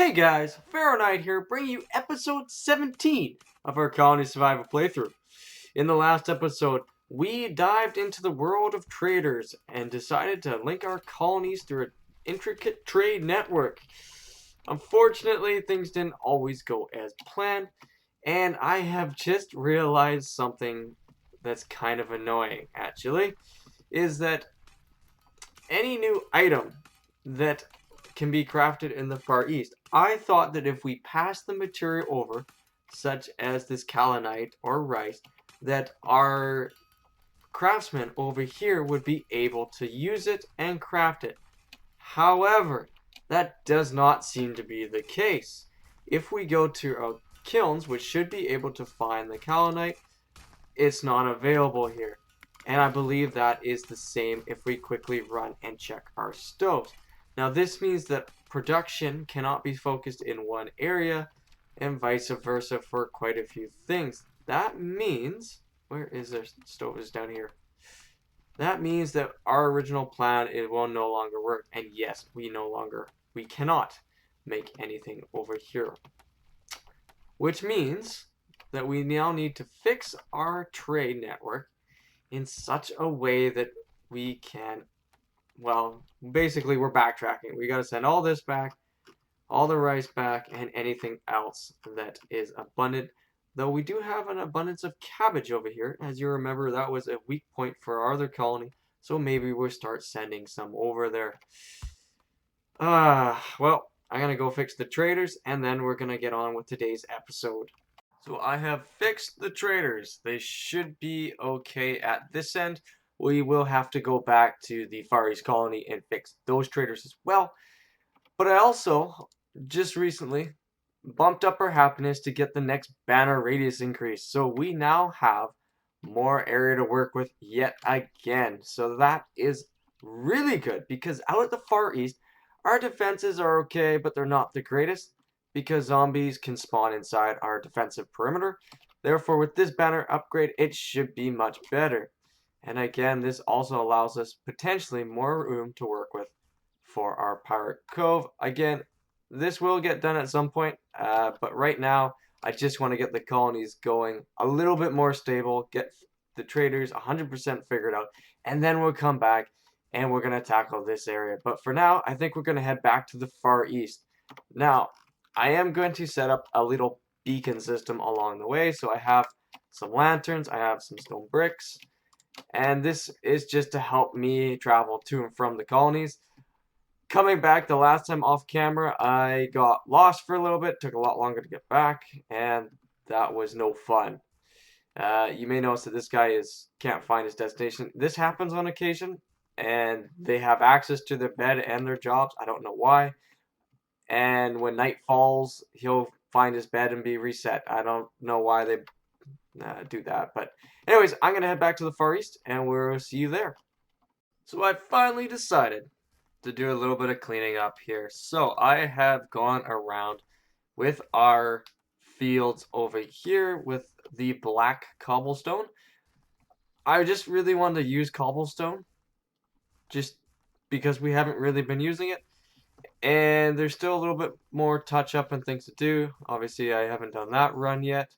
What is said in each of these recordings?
Hey guys, Pharaoh Knight here, bringing you episode 17 of our Colony Survival playthrough. In the last episode, we dived into the world of traders and decided to link our colonies through an intricate trade network. Unfortunately, things didn't always go as planned, and I have just realized something that's kind of annoying, actually, is that any new item that can be crafted in the Far East. I thought that if we passed the material over, such as this kaolinite or rice, that our craftsmen over here would be able to use it and craft it. However, that does not seem to be the case. If we go to our kilns, which should be able to find the kaolinite, it's not available here. And I believe that is the same if we quickly run and check our stoves. Now this means that production cannot be focused in one area and vice versa for quite a few things. That means, where is their stove? Is down here. That means that our original plan, it will no longer work. And yes, we cannot make anything over here. Which means that we now need to fix our trade network in such a way that we can, well, basically we're backtracking. We got to send all this back, all the rice back, and anything else that is abundant. Though we do have an abundance of cabbage over here. As you remember, that was a weak point for our other colony. So maybe we'll start sending some over there. Well, I'm going to go fix the traders, and then we're going to get on with today's episode. So I have fixed the traders. They should be okay at this end. We will have to go back to the Far East colony and fix those traders as well. But I also, just recently, bumped up our happiness to get the next banner radius increase. So we now have more area to work with yet again. So that is really good because out at the Far East, our defenses are okay, but they're not the greatest because zombies can spawn inside our defensive perimeter. Therefore, with this banner upgrade, it should be much better. And again, this also allows us potentially more room to work with for our Pirate Cove. Again, this will get done at some point, but right now, I just want to get the colonies going a little bit more stable, get the traders 100% figured out, and then we'll come back and we're going to tackle this area. But for now, I think we're going to head back to the Far East. Now, I am going to set up a little beacon system along the way. So I have some lanterns, I have some stone bricks, and this is just to help me travel to and from the colonies. Coming back the last time off camera, I got lost for a little bit, took a lot longer to get back, and that was no fun. You may notice that this guy can't find his destination. This happens on occasion, and they have access to their bed and their jobs. I don't know why. And when night falls, he'll find his bed and be reset. I don't know why they do that. But anyways, I'm going to head back to the Far East, and we'll see you there. So I finally decided to do a little bit of cleaning up here. So I have gone around with our fields over here with the black cobblestone. I just really wanted to use cobblestone just because we haven't really been using it. And there's still a little bit more touch up and things to do. Obviously, I haven't done that run yet,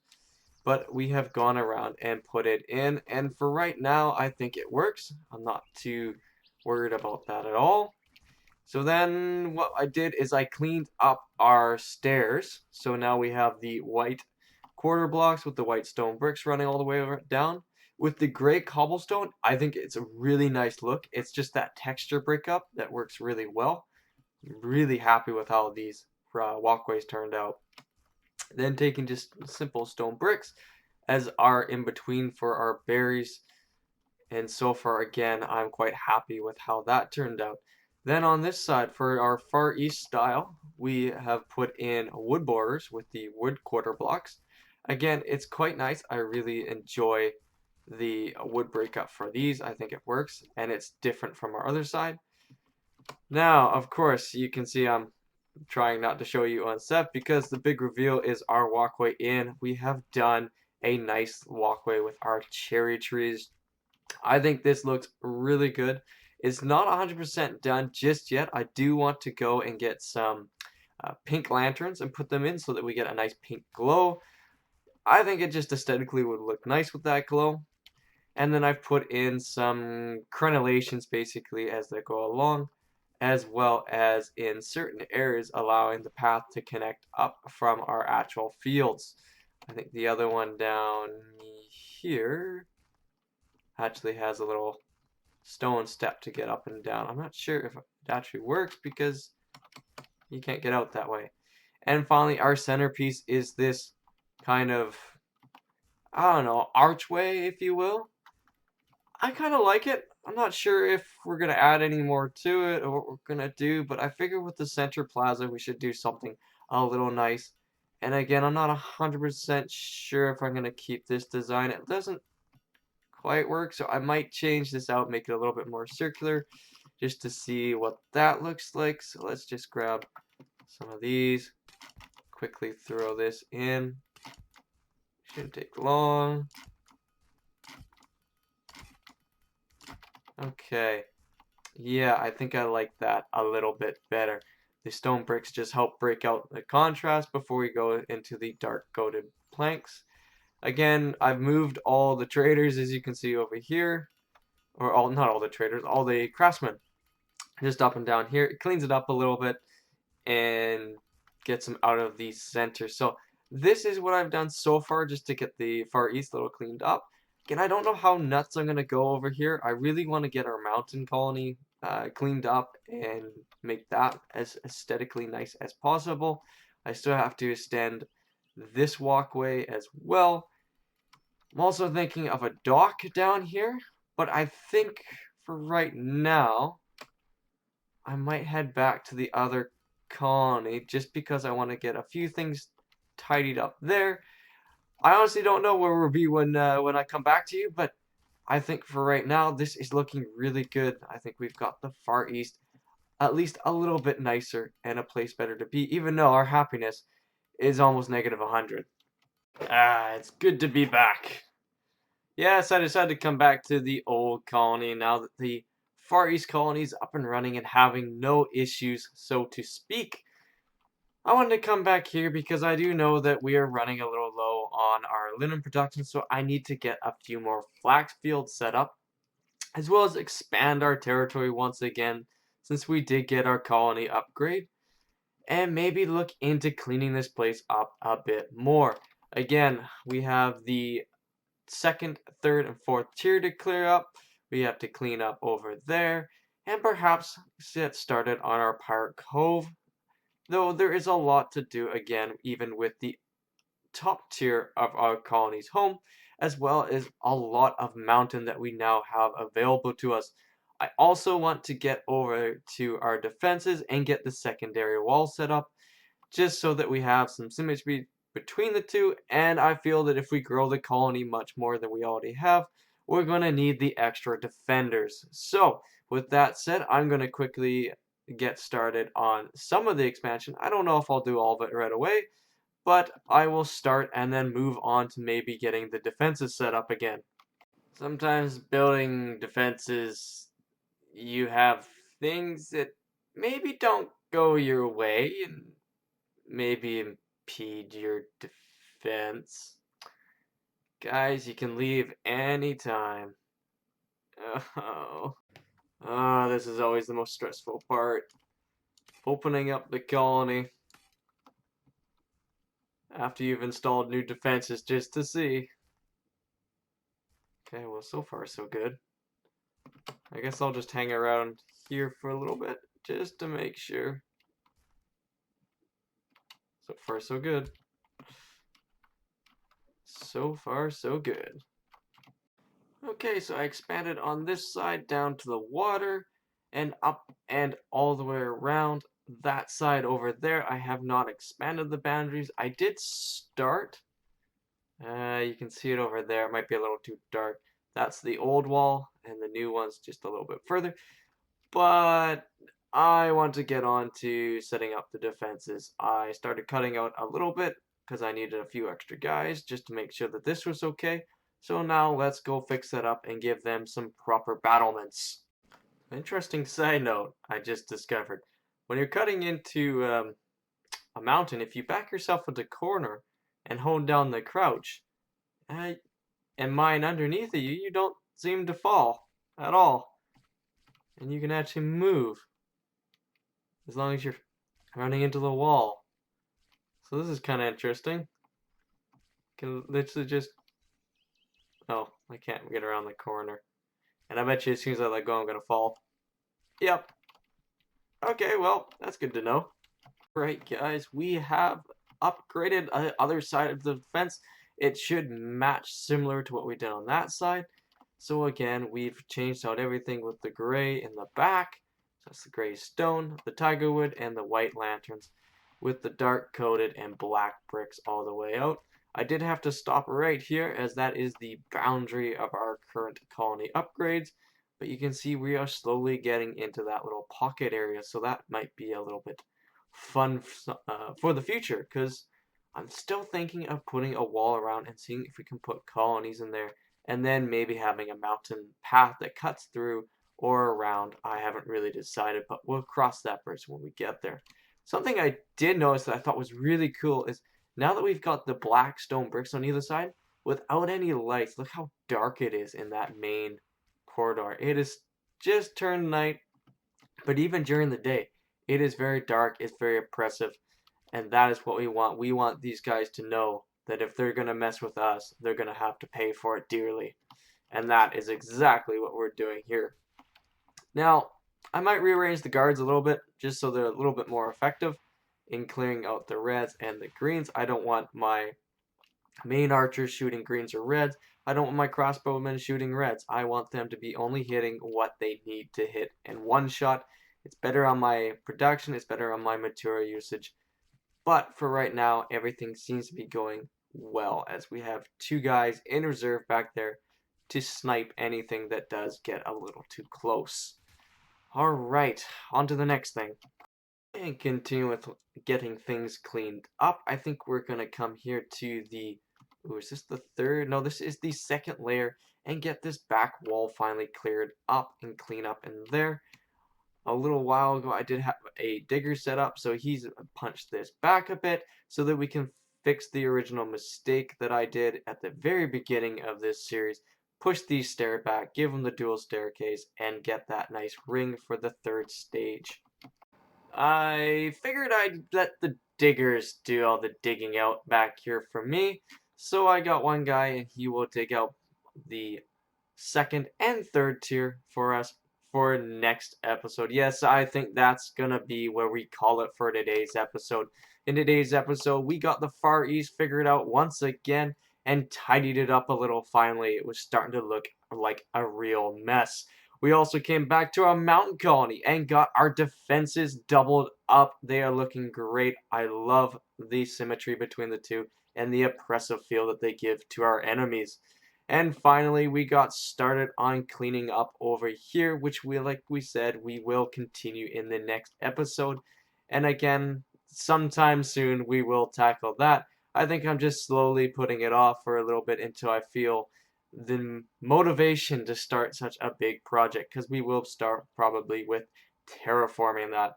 but we have gone around and put it in. And for right now, I think it works. I'm not too worried about that at all. So then what I did is I cleaned up our stairs. So now we have the white quarter blocks with the white stone bricks running all the way down. With the gray cobblestone, I think it's a really nice look. It's just that texture breakup that works really well. Really happy with how these walkways turned out. Then taking just simple stone bricks as our in-between for our berries. And so far, again, I'm quite happy with how that turned out. Then on this side, for our Far East style, we have put in wood borders with the wood quarter blocks. Again, it's quite nice. I really enjoy the wood breakup for these. I think it works, and it's different from our other side. Now, of course, you can see I'm trying not to show you on set because the big reveal is our walkway in. We have done a nice walkway with our cherry trees. I think this looks really good. It's not 100% done just yet. I do want to go and get some pink lanterns and put them in so that we get a nice pink glow. I think it just aesthetically would look nice with that glow. And then I've put in some crenellations basically as they go along, as well as in certain areas allowing the path to connect up from our actual fields. I think the other one down here actually has a little stone step to get up and down. I'm not sure if it actually works because you can't get out that way. And finally, our centerpiece is this kind of, I don't know, archway, if you will. I kind of like it. I'm not sure if we're going to add any more to it or what we're going to do, but I figure with the center plaza, we should do something a little nice. And again, I'm not 100% sure if I'm going to keep this design. It doesn't quite work, so I might change this out, make it a little bit more circular, just to see what that looks like. So let's just grab some of these, quickly throw this in. Shouldn't take long. Okay. Yeah, I think I like that a little bit better. The stone bricks just help break out the contrast before we go into the dark coated planks. Again, I've moved all the traders, as you can see over here, or all, not all the traders, all the craftsmen, just up and down here. It cleans it up a little bit and gets them out of the center. So this is what I've done so far just to get the Far East a little cleaned up. Again, I don't know how nuts I'm going to go over here. I really want to get our mountain colony cleaned up and make that as aesthetically nice as possible. I still have to extend this walkway as well. I'm also thinking of a dock down here, but I think for right now, I might head back to the other colony just because I want to get a few things tidied up there. I honestly don't know where we'll be when I come back to you, but I think for right now, this is looking really good. I think we've got the Far East at least a little bit nicer and a place better to be, even though our happiness is almost negative 100. Ah, it's good to be back. Yes, I decided to come back to the old colony now that the Far East colony is up and running and having no issues, so to speak. I wanted to come back here because I do know that we are running a little low on our linen production, so I need to get a few more flax fields set up, as well as expand our territory once again, since we did get our colony upgrade, and maybe look into cleaning this place up a bit more. Again, we have the second, third, and fourth tier to clear up. We have to clean up over there, and perhaps get started on our Pirate Cove. Though there is a lot to do again, even with the top tier of our colony's home, as well as a lot of mountain that we now have available to us. I also want to get over to our defenses and get the secondary wall set up, just so that we have some symmetry between the two, and I feel that if we grow the colony much more than we already have, we're going to need the extra defenders. So, with that said, I'm going to quickly get started on some of the expansion. I don't know if I'll do all of it right away, but I will start and then move on to maybe getting the defenses set up again. Sometimes building defenses, you have things that maybe don't go your way and maybe impede your defense. Guys, you can leave anytime. Oh. Ah, this is always the most stressful part. Opening up the colony after you've installed new defenses just to see. Okay, well, so far so good. I guess I'll just hang around here for a little bit just to make sure. So far so good. So far so good. Okay, so I expanded on this side down to the water and up and all the way around. That side over there, I have not expanded the boundaries. I did start. You can see it over there. It might be a little too dark. That's the old wall, and the new one's just a little bit further. But I want to get on to setting up the defenses. I started cutting out a little bit because I needed a few extra guys just to make sure that this was okay. So now let's go fix that up and give them some proper battlements. Interesting side note I just discovered. When you're cutting into a mountain, if you back yourself into corner and hold down the crouch, and mine underneath of you, you don't seem to fall at all. And you can actually move as long as you're running into the wall. So this is kind of interesting. Can literally just... Oh, I can't get around the corner. And I bet you as soon as I let go, I'm gonna fall. Yep. Okay, well, that's good to know. Right, guys, we have upgraded the other side of the fence. It should match similar to what we did on that side. So again, we've changed out everything with the gray in the back. So that's the gray stone, the tiger wood, and the white lanterns with the dark coated and black bricks all the way out. I did have to stop right here as that is the boundary of our current colony upgrades. But you can see we are slowly getting into that little pocket area. So that might be a little bit fun for the future, because I'm still thinking of putting a wall around and seeing if we can put colonies in there, and then maybe having a mountain path that cuts through or around. I haven't really decided, but we'll cross that bridge when we get there. Something I did notice that I thought was really cool is now that we've got the black stone bricks on either side, without any lights, look how dark it is in that main corridor. It is just turned night, but even during the day, it is very dark, it's very oppressive, and that is what we want. We want these guys to know that if they're going to mess with us, they're going to have to pay for it dearly. And that is exactly what we're doing here. Now, I might rearrange the guards a little bit, just so they're a little bit more effective in clearing out the reds and the greens. I don't want my main archers shooting greens or reds. I don't want my crossbowmen shooting reds. I want them to be only hitting what they need to hit in one shot. It's better on my production, it's better on my material usage. But for right now, everything seems to be going well, as we have two guys in reserve back there to snipe anything that does get a little too close. Alright, on to the next thing. And continue with getting things cleaned up. I think we're going to come here to the... Ooh, is this the third? No, this is the second layer. And get this back wall finally cleared up and clean up in there. A little while ago, I did have a digger set up, so he's punched this back a bit so that we can fix the original mistake that I did at the very beginning of this series. Push these stairs back, give them the dual staircase, and get that nice ring for the third stage. I figured I'd let the diggers do all the digging out back here for me, so I got one guy and he will dig out the second and third tier for us for next episode. Yes, I think that's gonna be where we call it for today's episode. In today's episode, we got the Far East figured out once again and tidied it up a little finally. It was starting to look like a real mess. We also came back to our mountain colony and got our defenses doubled up. They are looking great. I love the symmetry between the two and the oppressive feel that they give to our enemies. And finally, we got started on cleaning up over here, which like we said, we will continue in the next episode. And again, sometime soon, we will tackle that. I think I'm just slowly putting it off for a little bit until I feel the motivation to start such a big project, because we will start probably with terraforming that.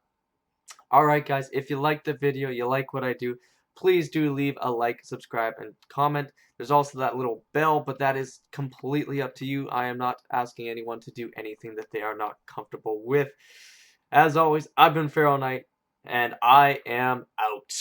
Alright guys, if you like the video, you like what I do, please do leave a like, subscribe, and comment. There's also that little bell, but that is completely up to you. I am not asking anyone to do anything that they are not comfortable with. As always, I've been Pharaoh Knight, and I am out.